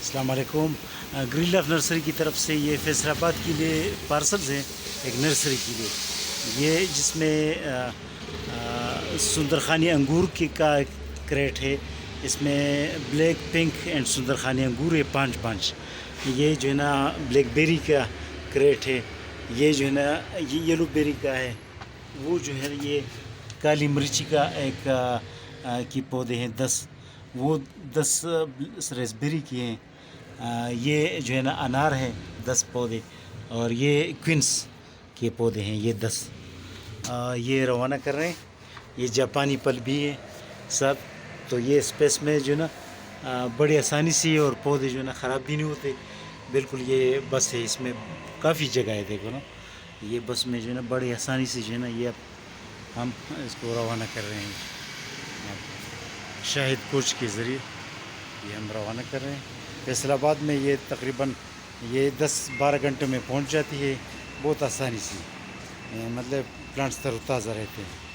السلام علیکم. Grill of nursery کی طرف سے یہ فیصل آباد کے لیے پارسلز ہیں ایک نرسری کے لیے. یہ جس میں سندرخانی انگور کی کا کریٹ ہے. اس میں بلیک پنک اینڈ سندرخانی انگور ہے 5 یہ جو ہے نا بلیک بیری کا کریٹ ہے. یہ جو ہے نا یہ یلو بیری کا ہے. وہ جو ہے یہ کالی مرچی کا ایک کی پودے ہیں 10. وہ 10 ریسبیری کی ہیں. یہ جو ہے نا انار ہے 10 پودے. اور یہ کوئنس کے پودے ہیں یہ 10. یہ روانہ کر رہے ہیں. یہ جاپانی پل بھی ہے سب. تو یہ اسپیس میں جو ہے نا بڑی آسانی سے اور پودے جو ہے نا خراب بھی نہیں ہوتے بالکل. یہ بس ہے اس میں کافی جگہ ہے دیکھو نا. یہ بس میں جو ہے نا بڑی آسانی سے جو ہے نا یہ اب ہم اس کو روانہ کر رہے ہیں شاہد کوچ کے ذریعے. یہ ہم روانہ کر رہے ہیں فیصل آباد میں. یہ تقریباً یہ 10-12 گھنٹوں میں پہنچ جاتی ہے بہت آسانی سے. مطلب پلانٹس تر و تازہ رہتے ہیں.